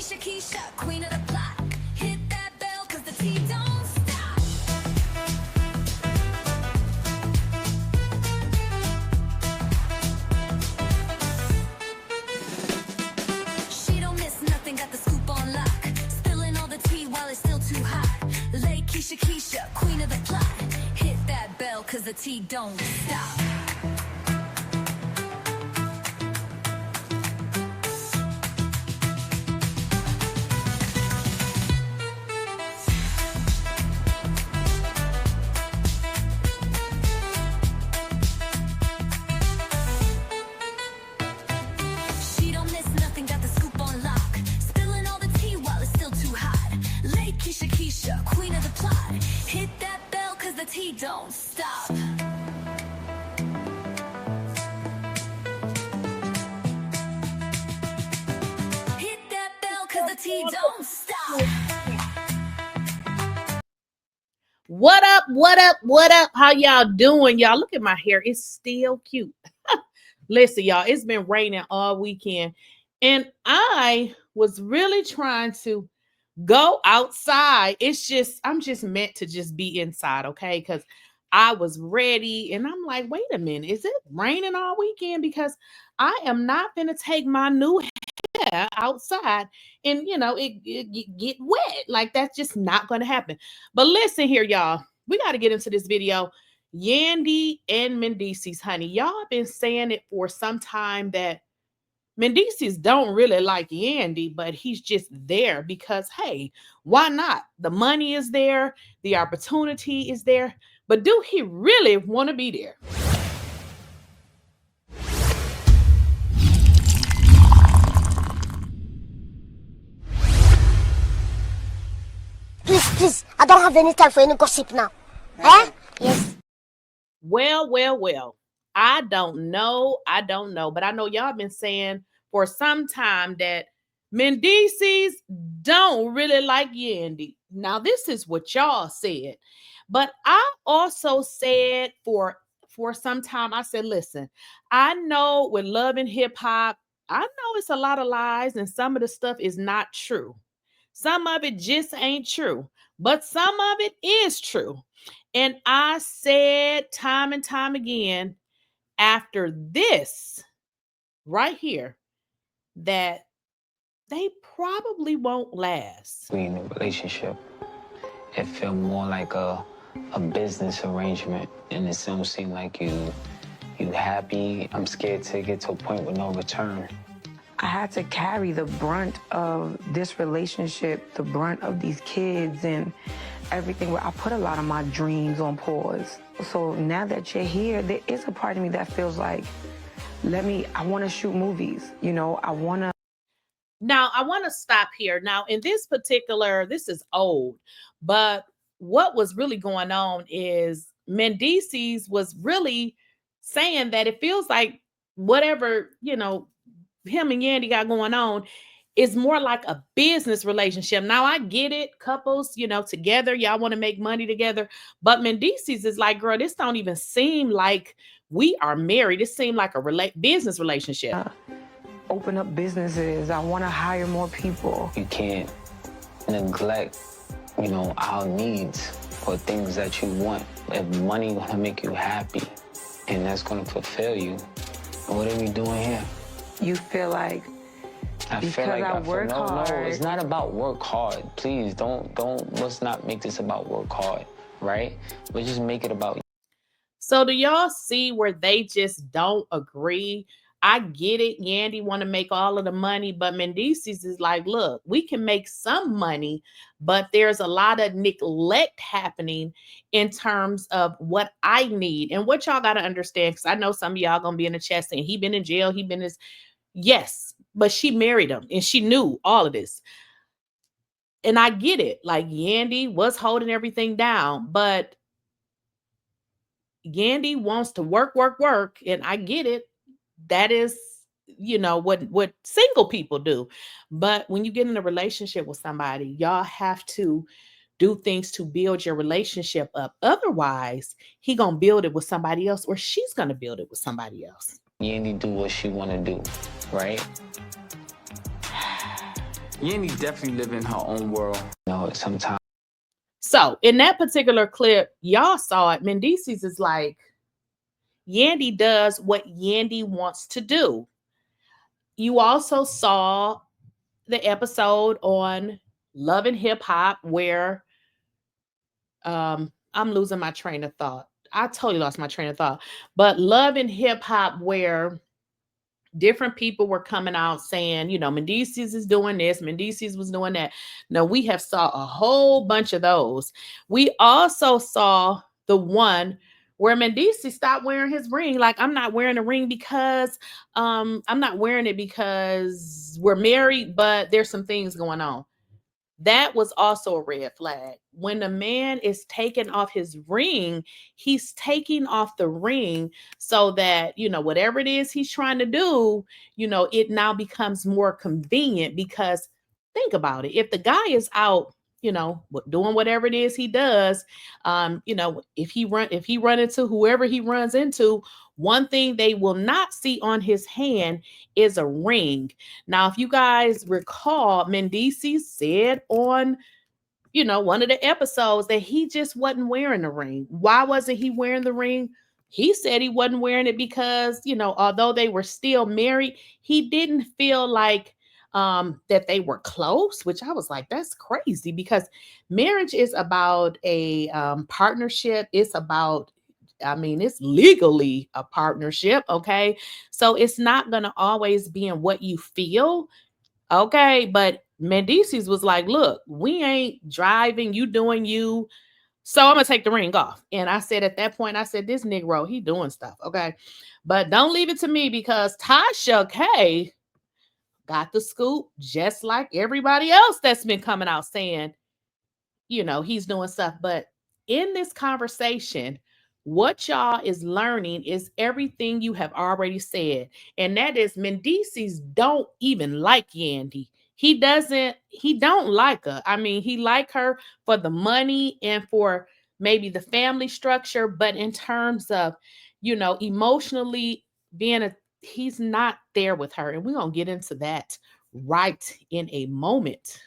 Lakeysha Keysha, queen of the plot. Hit that bell, cause the tea don't stop. She don't miss nothing, got the scoop on lock. Spilling all the tea while it's still too hot. Lakeysha Keysha, queen of the plot. Hit that bell, cause the tea don't stop. Lakeysha Keysha, queen of the plot. Hit that bell, cause the tea don't stop. Hit that bell, cause the tea don't stop. What up, what up, what up? How y'all doing? Y'all, look at my hair. It's still cute. Listen, y'all, it's been raining all weekend. And I was really trying to go outside. I'm just meant to just be inside, okay? Because I was ready and I'm like, wait a minute, is it raining all weekend? Because I am not going to take my new hair outside and, it get wet. Like, that's just not going to happen. But listen here, y'all, we got to get into this video. Yandy and Mendeecees, honey, y'all been saying it for some time that Mendeecees don't really like Yandy, but he's just there because, hey, why not? The money is there. The opportunity is there. But do he really want to be there? Please, I don't have any time for any gossip now. Eh? Yes. Well. I don't know. But I know y'all been saying for some time that Mendeecees don't really like Yandy. Now, this is what y'all said. But I also said for some time, I said, listen, I know with love and hip hop, I know it's a lot of lies and some of the stuff is not true. Some of it just ain't true, but some of it is true. And I said time and time again, after this right here, that they probably won't last. We in a relationship. It feel more like a business arrangement, and it don't seem like you happy. I'm scared to get to a point with no return. I had to carry the brunt of this relationship, the brunt of these kids and everything. Where I put a lot of my dreams on pause. So now that you're here, there is a part of me that feels like, I want to shoot movies. Now, I want to stop here. Now, in this is old, but what was really going on is Mendeecees was really saying that it feels like whatever, him and Yandy got going on is more like a business relationship. Now, I get it. Couples, together, y'all want to make money together. But Mendeecees is like, girl, this don't even seem like we are married. It seemed like a business relationship. open up businesses. I want to hire more people. You can't neglect, our needs or things that you want. If money gonna make you happy and that's gonna fulfill you, what are we doing here? You feel like I work hard. No, it's not about work hard. Please let's not make this about work hard, right? Let's just make it about. So do y'all see where they just don't agree? I get it. Yandy want to make all of the money, but Mendeecees is like, look, we can make some money, but there's a lot of neglect happening in terms of what I need. And what y'all got to understand, because I know some of y'all going to be in the chat saying he been in jail, yes, but she married him and she knew all of this. And I get it. Like Yandy was holding everything down, but Yandy wants to work. And I get it. That is, what single people do. But when you get in a relationship with somebody, y'all have to do things to build your relationship up. Otherwise, he gonna build it with somebody else, or she's gonna build it with somebody else. Yandy do what she want to do, right? Yandy definitely live in her own world. You know, sometimes. So in that particular clip, y'all saw it. Mendeecees is like, Yandy does what Yandy wants to do. You also saw the episode on Love and Hip Hop where I'm losing my train of thought. I totally lost my train of thought. But Love and Hip Hop where different people were coming out saying, you know, Mendeecees is doing this, Mendeecees was doing that. Now we have saw a whole bunch of those. We also saw the one where Mendeecees stopped wearing his ring. Like, I'm not wearing a ring because I'm not wearing it because we're married, but there's some things going on. That was also a red flag. When a man is taking off his ring, he's taking off the ring so that, you know, whatever it is he's trying to do, you know, it now becomes more convenient. Because think about it. If the guy is out, you know, doing whatever it is he does, you know, if he run into whoever he runs into, one thing they will not see on his hand is a ring. Now, if you guys recall, Mendeecees said on, you know, one of the episodes that he just wasn't wearing the ring. Why wasn't he wearing the ring? He said he wasn't wearing it because, you know, although they were still married, he didn't feel like that they were close, which I was like, that's crazy, because marriage is about a partnership. It's about, I mean, it's legally a partnership, okay? So it's not going to always be in what you feel, okay? But Mendeecees was like, look, we ain't driving, you doing you, so I'm going to take the ring off. And I said at that point, I said, this Negro, he doing stuff, okay? But don't leave it to me, because Tasha K got the scoop just like everybody else that's been coming out saying, you know, he's doing stuff. But in this conversation, what y'all is learning is everything you have already said. And that is, Mendeecees don't even like Yandy. He don't like her. I mean, he like her for the money and for maybe the family structure, but in terms of, you know, emotionally he's not there with her. And we're going to get into that right in a moment.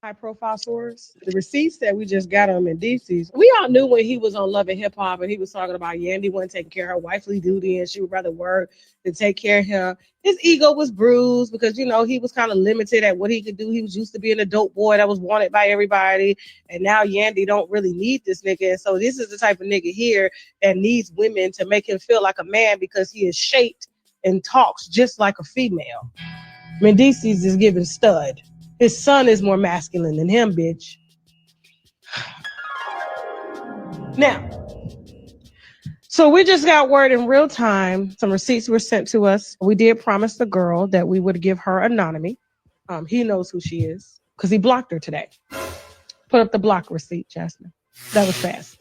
High profile source. The receipts that we just got on Mendeecees, we all knew when he was on Love and Hip Hop and he was talking about Yandy wasn't taking care of her wifely duty and she would rather work than take care of him. His ego was bruised because, you know, he was kind of limited at what he could do. He was used to being a dope boy that was wanted by everybody. And now Yandy don't really need this nigga. And so this is the type of nigga here that needs women to make him feel like a man because he is shaped and talks just like a female. Mendeecees is giving stud. His son is more masculine than him, bitch. Now, so we just got word in real time. Some receipts were sent to us. We did promise the girl that we would give her anonymity. He knows who she is because he blocked her today. Put up the block receipt, Jasmine. That was fast.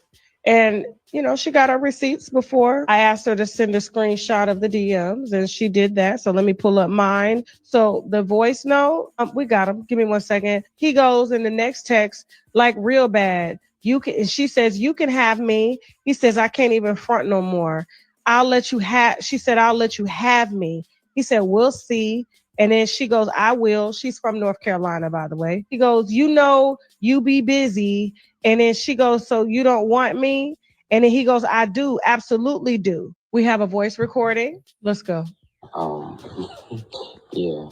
And, you know, she got her receipts before. I asked her to send a screenshot of the DMs, and she did that. So let me pull up mine. So the voice note, we got him. Give me 1 second. He goes in the next text, like, real bad. You can. And she says, you can have me. He says, I can't even front no more. I'll let you have. She said, I'll let you have me. He said, we'll see. And then she goes, I will. She's from North Carolina, by the way. He goes, you know, you be busy. And then she goes, so you don't want me? And then he goes, I do, absolutely do. We have a voice recording. Let's go. Yeah,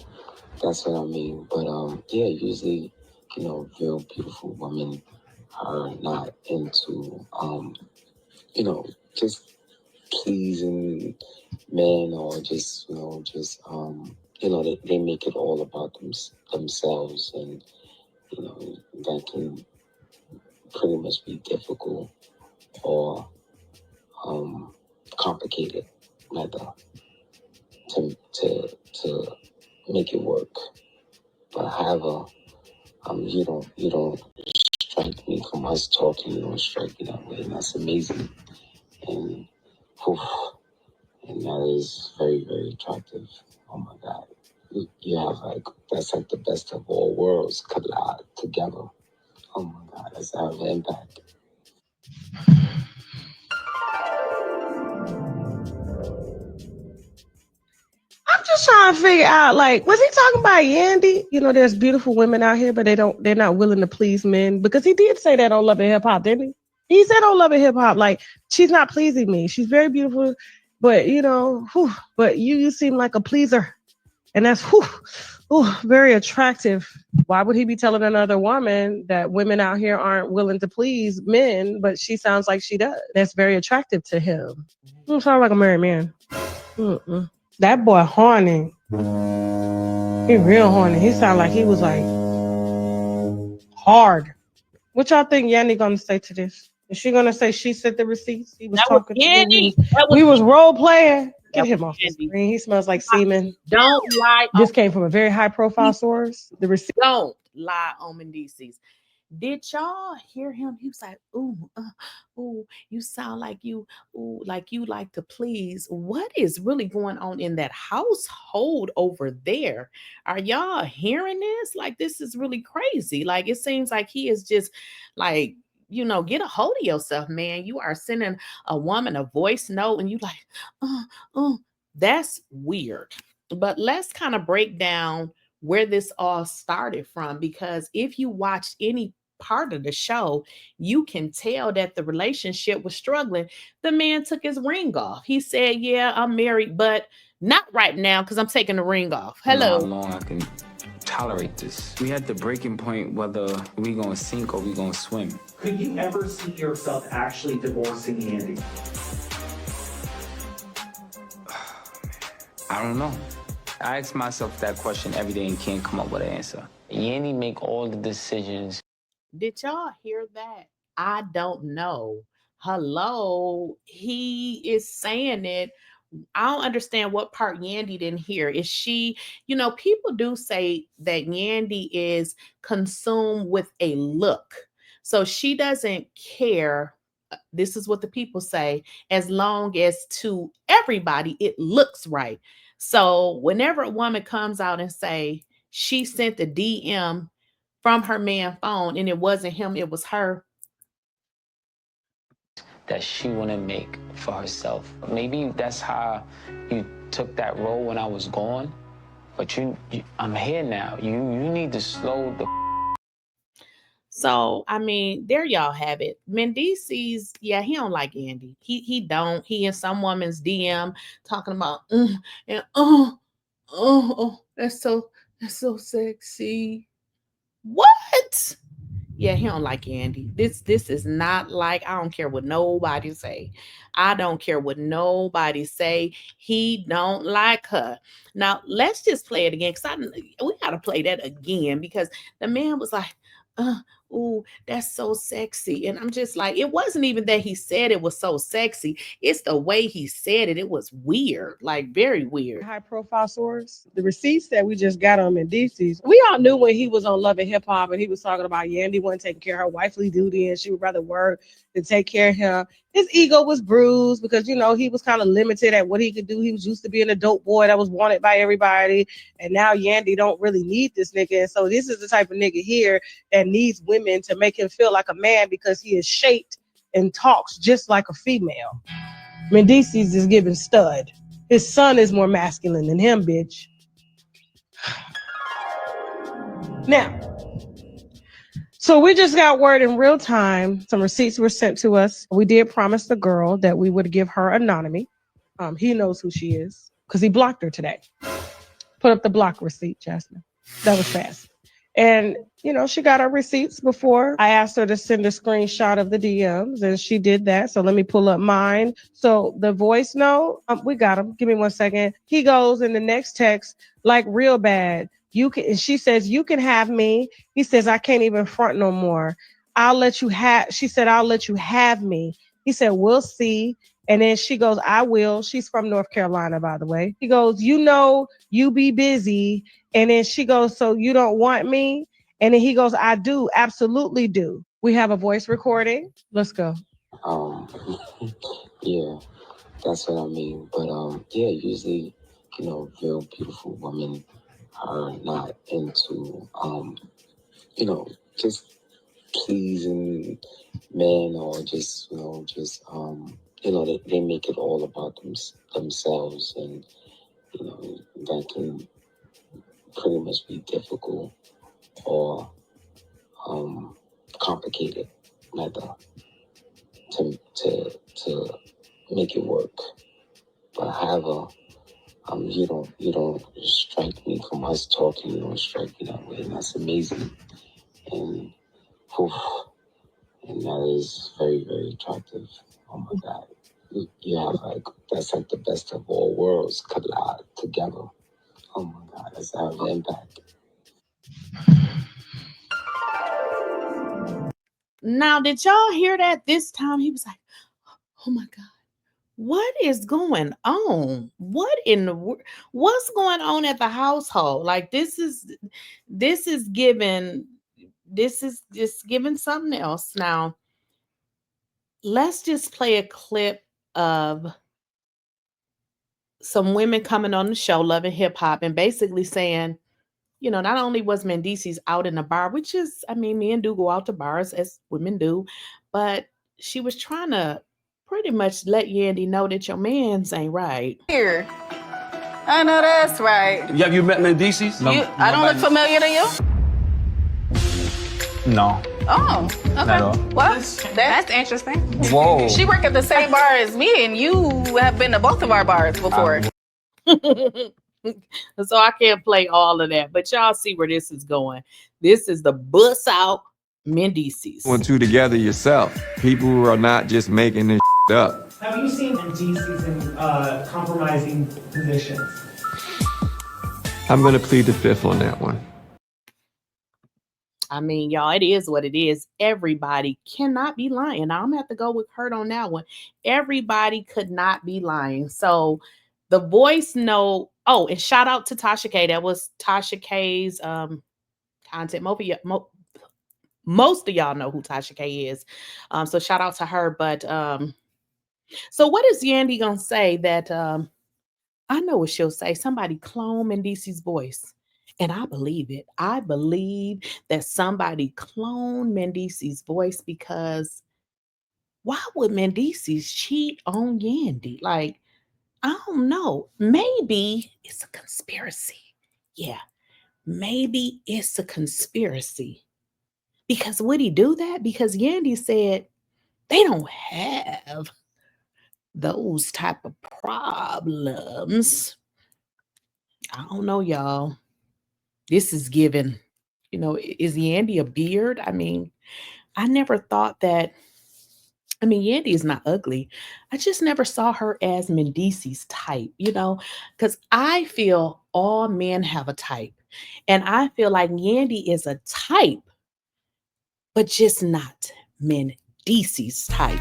that's what I mean. But yeah, usually, you know, real beautiful women are not into you know, just pleasing men or just, you know, you know, they make it all about themselves, and you know, that can pretty much be difficult or complicated, rather, to make it work. But however, you don't strike me from us talking. You don't strike me that way, and that's amazing. And and that is very, very attractive. Oh my God, you have that's like the best of all worlds collide together. Oh my God, that's how it impact. I'm was trying to figure out, like, was he talking about Yandy? You know, there's beautiful women out here, but they're not willing to please men, because he did say that on Love and Hip Hop, didn't he? He said on Love and Hip Hop, like, she's not pleasing me. She's very beautiful, but you know, but you seem like a pleaser, and that's very attractive. Why would he be telling another woman that women out here aren't willing to please men, but she sounds like she does? That's very attractive to him. Sounds like a married man. Mm-mm. That boy horny. He real horny. He sound like he was like hard. What y'all think Yandy gonna say to this? Is she gonna say she sent the receipts? He was That was talking to Yandy. we was role playing. Get That him was off the Yandy. screen. He smells like semen. Don't lie. This came from a very high profile source. The receipt. Don't lie on Mendeecees. Did y'all hear him? He was like, ooh, ooh, you sound like you like to please. What is really going on in that household over there? Are y'all hearing this? Like, this is really crazy. Like, it seems like he is just like, get a hold of yourself, man. You are sending a woman a voice note and you like, that's weird. But let's kind of break down where this all started from, because if you watched any part of the show, you can tell that the relationship was struggling. The man took his ring off. He said, yeah, I'm married, but not right now because I'm taking the ring off. I don't know Hello. how long I can tolerate this. We had the breaking point whether we gonna sink or we gonna swim. Could you ever see yourself actually divorcing Yandy? I don't know. I ask myself that question every day and can't come up with an answer. Yandy make all the decisions. Did y'all hear that? I don't know. Hello. He is saying it. I don't understand what part Yandy didn't hear. Is she, people do say that Yandy is consumed with a look. So she doesn't care. This is what the people say, as long as to everybody it looks right. So whenever a woman comes out and say she sent the DM from her man phone and it wasn't him, it was her, that she want to make for herself. Maybe that's how you took that role when I was gone, but I'm here now. You need to slow the. So, I mean, there y'all have it. Mendeecees, yeah, he don't like Yandy. He don't. He in some woman's DM talking about, and that's so sexy. What? Yeah, he don't like Yandy. This is not like, I don't care what nobody say. I don't care what nobody say. He don't like her. Now, let's just play it again, because we got to play that again, because the man was like, ooh, that's so sexy. And I'm just like, it wasn't even that he said it was so sexy. It's the way he said it. It was weird, like very weird. High profile source. The receipts that we just got on Mendeecees, we all knew when he was on Love and Hip Hop and he was talking about Yandy wasn't taking care of her wifely duty and she would rather work than take care of him. His ego was bruised because, he was kind of limited at what he could do. He was used to being a dope boy that was wanted by everybody. And now Yandy don't really need this nigga. And so this is the type of nigga here that needs women to make him feel like a man because he is shaped and talks just like a female. Mendeecees is giving stud. His son is more masculine than him, bitch. Now, so we just got word in real time. Some receipts were sent to us. We did promise the girl that we would give her anonymity. He knows who she is because he blocked her today. Put up the block receipt, Jasmine. That was fast. And, she got her receipts before. I asked her to send a screenshot of the DMs, and she did that. So let me pull up mine. So the voice note, we got him. Give me 1 second. He goes in the next text, like real bad. You can. And she says, you can have me. He says, I can't even front no more. She said, I'll let you have me. He said, we'll see. And then she goes, I will. She's from North Carolina, by the way. He goes, you be busy. And then she goes, so you don't want me? And then he goes, I do, absolutely do. We have a voice recording. Let's go. Yeah, that's what I mean. But yeah, usually, real beautiful women are not into just pleasing men or just they make it all about themselves and you know, that can pretty much be difficult or complicated, rather, to make it work. But however, you don't strike me from us talking. You don't strike me that way, and that's amazing. And oof, and that is very, very attractive. Oh my God, you have that's like the best of all worlds collide together. Oh my God, that's have an impact. Now, did y'all hear that? This time he was like, "Oh my God, what is going on? What in the world? What's going on at the household? Like this is giving something else." Now, let's just play a clip of some women coming on the show, Loving Hip Hop, and basically saying, you know, not only was Mendeecees out in the bar, which is, I mean, men do go out to bars as women do, but she was trying to pretty much let Yandy know that your mans ain't right. Here. I know that's right. Have you met Mendeecees? No, I don't look familiar to you? No. Oh, okay. Well, that's interesting. Whoa. She worked at the same bar as me, and you have been to both of our bars before. So I can't play all of that, but y'all see where this is going. This is the bust out Mendeecees. One, two together yourself. People who are not just making this up. Have you seen Mendeecees in compromising positions? I'm going to plead the fifth on that one. I mean, y'all, it is what it is. Everybody cannot be lying. Now, I'm going to have to go with Kurt on that one. Everybody could not be lying. So the voice note. Oh, and shout out to Tasha K. That was Tasha K's content. Most of y'all know who Tasha K is. So shout out to her. But so what is Yandy gonna say that I know what she'll say? Somebody clone Mendeecees' voice. And I believe it. I believe that somebody cloned Mendeecees' voice, because why would Mendeecees cheat on Yandy? Like, I don't know. Maybe it's a conspiracy. Yeah, maybe it's a conspiracy. Because would he do that? Because Yandy said they don't have those type of problems. I don't know, y'all. This is giving, you know, is Yandy a beard? I mean, I never thought that. I mean, Yandy is not ugly. I just never saw her as Mendeecees' type, you know, because I feel all men have a type. And I feel like Yandy is a type, but just not Mendeecees' type.